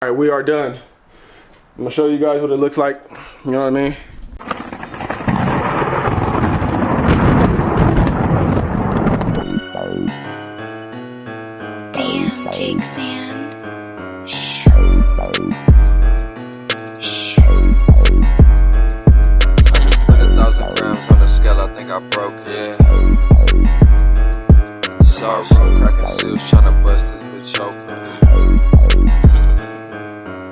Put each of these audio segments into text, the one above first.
All right, we are done. I'm gonna show you guys what it looks like. You know what I mean? Damn, Jake Sand. Put 1,000 grams on the scale, I think I broke it. Sorry, cracking seals, tryna bust this bitch open.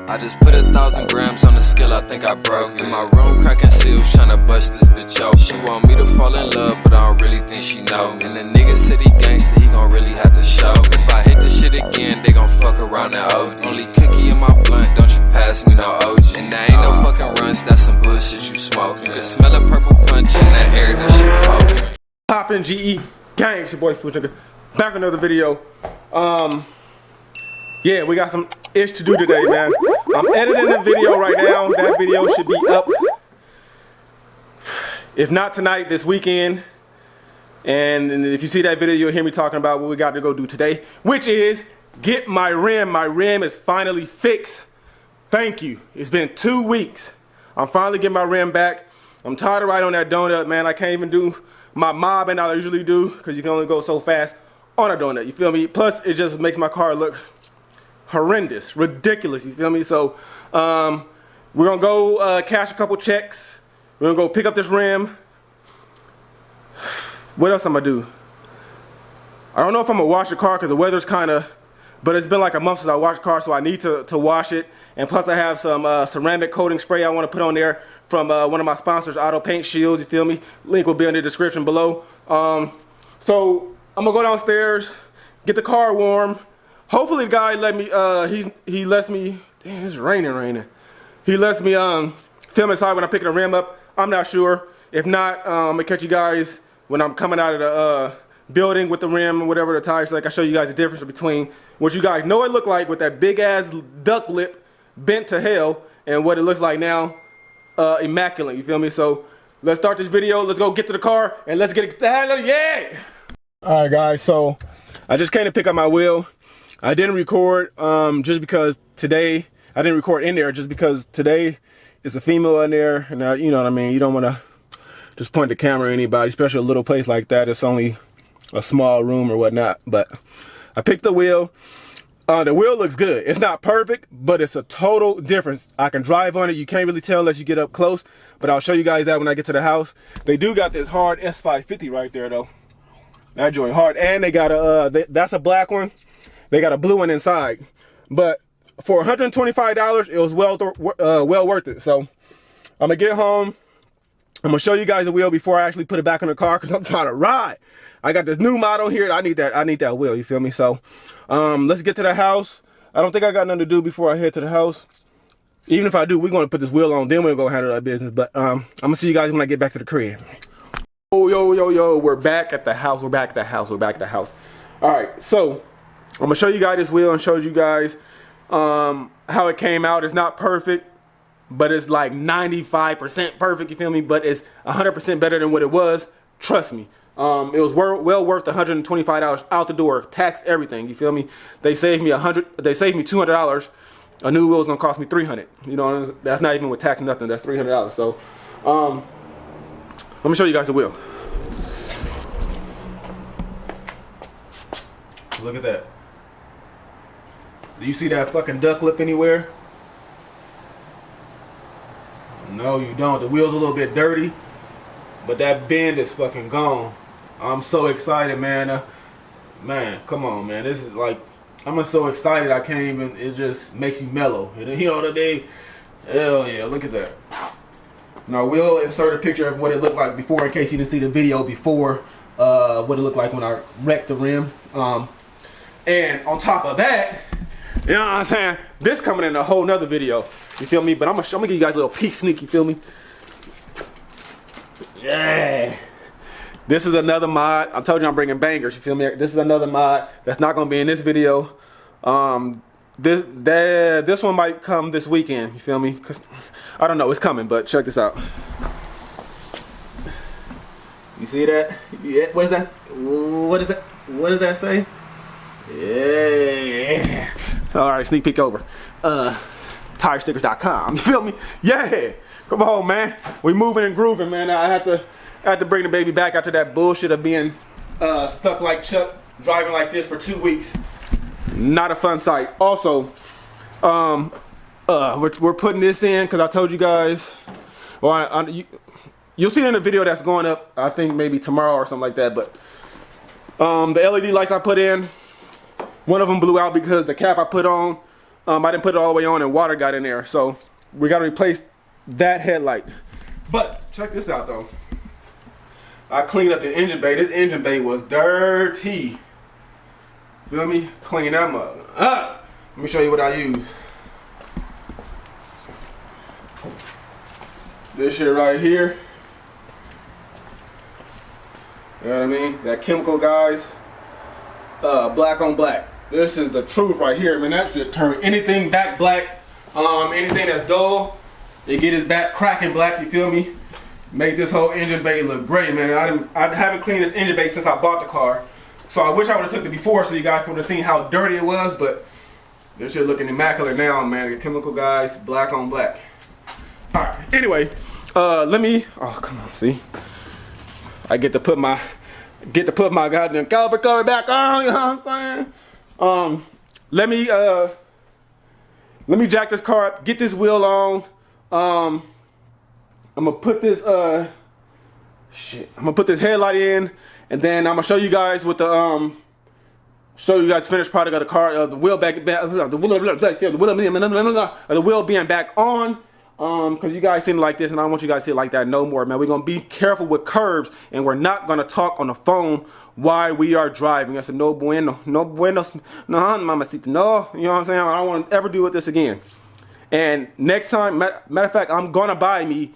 I just put 1,000 grams on the scale, I think I broke it. In my room, cracking seals, tryna bust this bitch open. She want me to fall in love, but I don't really think she know me. And the nigga said he gangsta, he gon' really have to show. If I hit the shit again, they gon' fuck around and OD. Only cookie in my blunt, don't you pass me no OG. And there ain't no fucking runs, that's some bullshit you smoking. You can smell a purple punch in that air, that shit poking. Poppin' GE gang, it's your boy Fuush. Back with another video. Yeah, we got some ish to do today, man. I'm editing the video right now. That video should be up, if not tonight, this weekend. And if you see that video, you'll hear me talking about what we got to go do today, which is get my rim. My rim is finally fixed. Thank you. It's been 2 weeks. I'm finally getting my rim back. I'm tired of riding on that donut, man. I can't even do my mobbing I usually do because you can only go so fast on a donut. You feel me? Plus, it just makes my car look horrendous, ridiculous. You feel me? So, we're gonna go cash a couple checks. We're gonna go pick up this rim. What else I'm gonna do? I don't know if I'm gonna wash the car because the weather's but it's been like a month since I washed the car, so I need to wash it. And plus I have some ceramic coating spray I want to put on there from one of my sponsors, Auto Paint Shields, you feel me? Link will be in the description below. So I'm gonna go downstairs, get the car warm. Hopefully the guy let me, he lets me, damn, it's raining. He lets me film inside when I'm picking the rim up. I'm not sure. If not, I'm gonna catch you guys when I'm coming out of the building with the rim or whatever the tires, so I can show you guys the difference between what you guys know it looked like with that big ass duck lip bent to hell and what it looks like now, immaculate, you feel me? So let's start this video. Let's go get to the car and let's get it, yeah! All right guys, so I just came to pick up my wheel. I didn't record just because today, I didn't record in there just because today is a female in there, and you know what I mean? You don't want to just point the camera at anybody, especially a little place like that. It's only a small room or whatnot. But I picked the wheel. The wheel looks good. It's not perfect, but it's a total difference. I can drive on it. You can't really tell unless you get up close, but I'll show you guys that when I get to the house. They do got this hard S550 right there though. That joint hard, and they got a that's a black one. They got a blue one inside, but for $125, it was well worth it. So I'm gonna get home. I'm gonna show you guys the wheel before I actually put it back in the car because I'm trying to ride. I got this new model here. I need that wheel. You feel me? So let's get to the house. I don't think I got nothing to do before I head to the house. Even if I do, we're gonna put this wheel on. Then we're gonna handle that business. But I'm gonna see you guys when I get back to the crib. Oh, yo, we're back at the house. We're back at the house. All right, so I'm gonna show you guys this wheel and show you guys how it came out. It's not perfect, but it's like 95% perfect, you feel me? But it's 100% better than what it was. Trust me. It was well worth $125 out the door, tax, everything, you feel me? They saved me $200. A new wheel is gonna cost me $300. You know, that's not even with tax, nothing. That's $300. So, let me show you guys the wheel. Look at that. Do you see that fucking duck lip anywhere? No, you don't. The wheel's a little bit dirty, but that bend is fucking gone. I'm so excited, man. Man, come on, man. This is like, I'm just so excited I can't even, it just makes you mellow. You know what I mean? Hell yeah, look at that. Now we'll insert a picture of what it looked like before in case you didn't see the video before, what it looked like when I wrecked the rim. And on top of that, you know what I'm saying? This coming in a whole nother video. You feel me? But I'm gonna give you guys a little peek sneak, you feel me? Yeah. This is another mod. I told you I'm bringing bangers, you feel me? This is another mod that's not gonna be in this video. This one might come this weekend, you feel me? 'Cause I don't know, it's coming, but check this out. You see that? Yeah, what is that? What is that? What does that say? Yeah. All right, sneak peek over. Tirestickers.com. You feel me? Yeah. Come on, man. We moving and grooving, man. I had to bring the baby back after that bullshit of being stuck like Chuck, driving like this for 2 weeks. Not a fun sight. Also, we're putting this in because I told you guys. Well, you'll see it in the video that's going up. I think maybe tomorrow or something like that. But the LED lights I put in, one of them blew out because the cap I put on, I didn't put it all the way on and water got in there. So we got to replace that headlight. But check this out though. I cleaned up the engine bay. This engine bay was dirty. Feel me? Clean that mug up. Let me show you what I use. This shit right here. You know what I mean? That chemical, guys. Black on black. This is the truth right here, man. That should turn anything back black. Anything that's dull, it get it back cracking black. You feel me? Make this whole engine bay look great, man. I haven't cleaned this engine bay since I bought the car, so I wish I would have took it before so you guys would have seen how dirty it was. But this shit looking immaculate now, man. The chemical, guys, black on black. All right. Anyway, let me. Oh, come on. See, I get to put my goddamn caliper cover back on. You know what I'm saying? Let me jack this car up, get this wheel on. I'm gonna put this I'm gonna put this headlight in, and then I'm gonna show you guys with the finished product of the car, the wheel the wheel being back on. Because you guys seen it like this, and I don't want you guys to see it like that no more, man. We're gonna be careful with curbs, and we're not gonna talk on the phone while we are driving. I said no bueno, no buenos, no mamacita, no. You know what I'm saying? I don't want to ever do with this again. And next time, matter of fact, I'm gonna buy me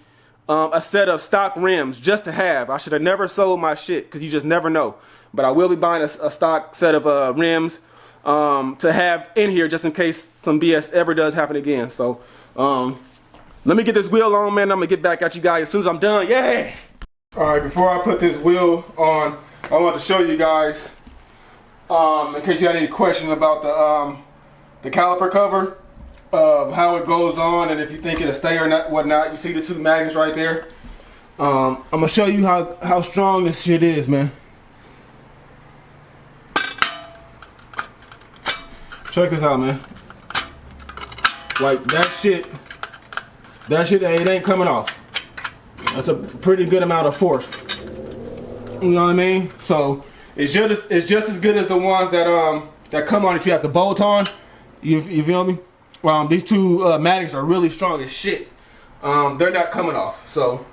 a set of stock rims just to have. I should have never sold my shit because you just never know. But I will be buying a stock set of rims to have in here just in case some BS ever does happen again. So let me get this wheel on, man. I'm gonna get back at you guys as soon as I'm done. Yeah. All right, before I put this wheel on, I want to show you guys, in case you had any questions about the caliper cover, of how it goes on, and if you think it'll stay or not, whatnot. You see the two magnets right there. I'm gonna show you how strong this shit is, man. Check this out, man. Like that shit, it ain't coming off. That's a pretty good amount of force. You know what I mean? So it's just as good as the ones that come on that you have to bolt on. You feel me? These two magnets are really strong as shit. They're not coming off. So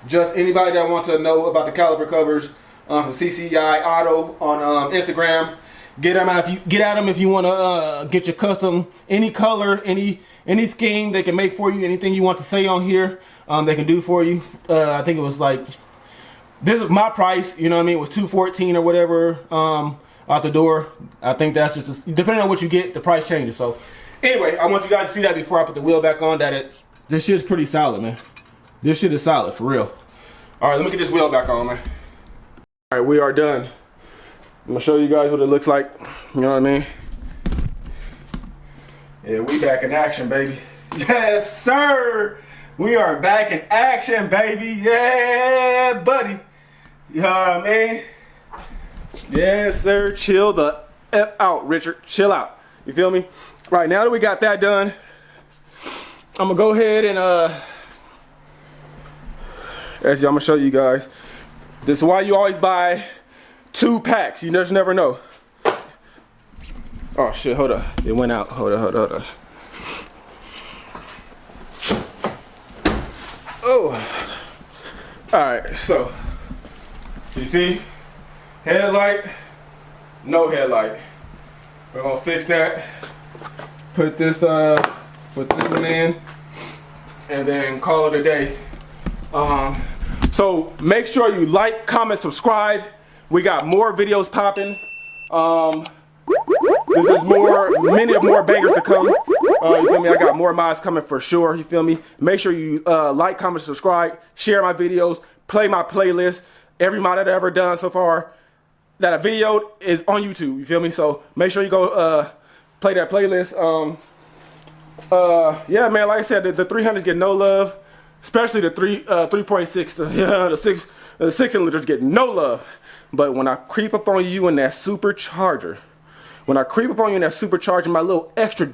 just anybody that wants to know about the caliper covers from CCI Auto on Instagram, get at them if you want to get your custom, any color, any scheme they can make for you. Anything you want to say on here, they can do for you. I think it was like, this is my price, you know what I mean? It was $214 or whatever out the door. I think that's just depending on what you get, the price changes. So anyway, I want you guys to see that before I put the wheel back on, this shit's pretty solid, man. This shit is solid for real. All right, let me get this wheel back on, man. All right, we are done. I'm gonna show you guys what it looks like. You know what I mean? Yeah, we back in action, baby. Yes, sir. We are back in action, baby. Yeah, buddy. You know what I mean? Yes, sir. Chill the F out, Richard. Chill out. You feel me? Right, now that we got that done, I'm gonna go ahead and I'm gonna show you guys. This is why you always buy 2 packs. You just never know. Oh shit, hold up. It went out. Hold up. Oh. Alright, so you see? Headlight, no headlight. We're gonna fix that. Put this one in, and then call it a day. So make sure you like, comment, subscribe. We got more videos popping. This is more bangers to come. You feel me? I got more mods coming for sure. You feel me? Make sure you like, comment, subscribe, share my videos, play my playlist. Every mod that I've ever done so far that I videoed is on YouTube. You feel me? So make sure you go play that playlist. Yeah, man, like I said, the 300s get no love, especially the 3.6. The 6 cylinders get no love. But when I creep up on you in that supercharger, my little extra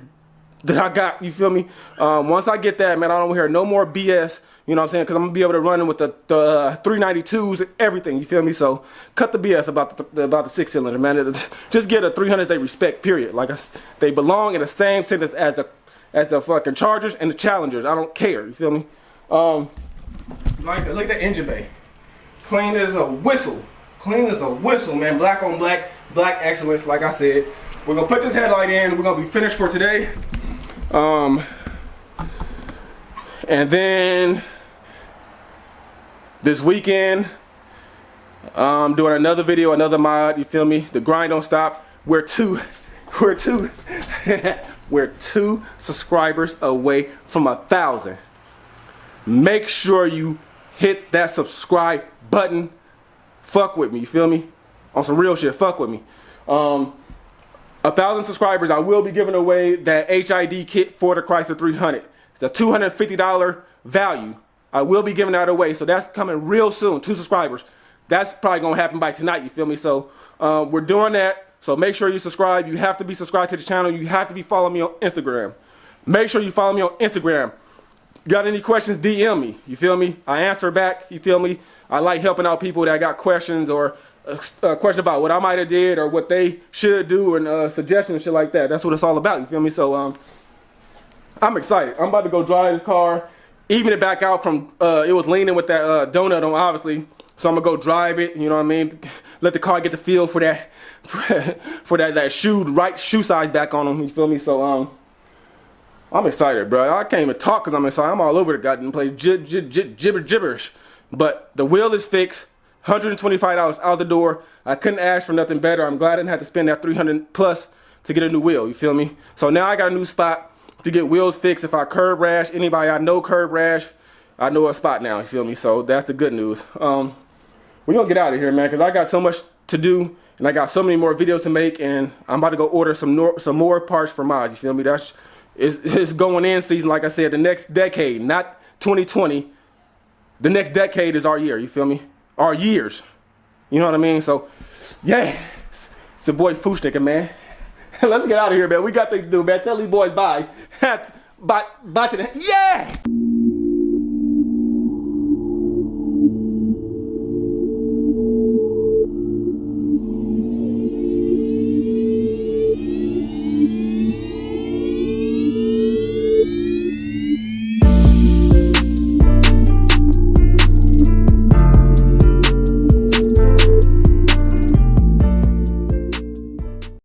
that I got, you feel me? Once I get that, man, I don't hear no more BS. You know what I'm saying? Because I'm going to be able to run in with the 392s and everything, you feel me? So cut the BS about the 6 cylinder, man. Just get a 300 they respect, period. Like, they belong in the same sentence as the fucking Chargers and the Challengers. I don't care, you feel me? Like I said, look at that engine bay. Clean as a whistle. Clean as a whistle, man. Black on black, black excellence, like I said. We're going to put this headlight in. We're going to be finished for today. And then this weekend, I'm doing another video, another mod, you feel me? The grind don't stop. We're two subscribers away from 1,000. Make sure you hit that subscribe button. Fuck with me, you feel me? On some real shit, fuck with me. 1,000 subscribers, I will be giving away that HID kit for the Chrysler 300. It's a $250 value. I will be giving that away, so that's coming real soon. 2 subscribers. That's probably gonna happen by tonight, you feel me? So we're doing that, so make sure you subscribe. You have to be subscribed to the channel. You have to be following me on Instagram. Make sure you follow me on Instagram. Got any questions, DM me, you feel me? I answer back, you feel me? I like helping out people that got questions or a question about what I might have did or what they should do and suggestions and shit like that. That's what it's all about, you feel me? So I'm excited. I'm about to go drive this car, even it back out from, it was leaning with that donut on, obviously. So I'm gonna go drive it, you know what I mean? Let the car get the feel for that, for that right shoe size back on them, you feel me? So I'm excited, bro. I can't even talk because I'm excited. I'm all over the goddamn place, gibberish. But the wheel is fixed, $125 out the door. I couldn't ask for nothing better. I'm glad I didn't have to spend that $300 plus to get a new wheel, you feel me? So now I got a new spot to get wheels fixed. If I curb rash, anybody I know curb rash, I know a spot now, you feel me? So that's the good news. We're gonna get out of here, man, because I got so much to do and I got so many more videos to make, and I'm about to go order some more parts for mods, you feel me? It's going in season, like I said, the next decade, not 2020. The next decade is our year, you feel me? Our years. You know what I mean? So, yeah. It's your boy Fuush nigga, man. Let's get out of here, man. We got things to do, man. Tell these boys bye. Bye to the... Yeah!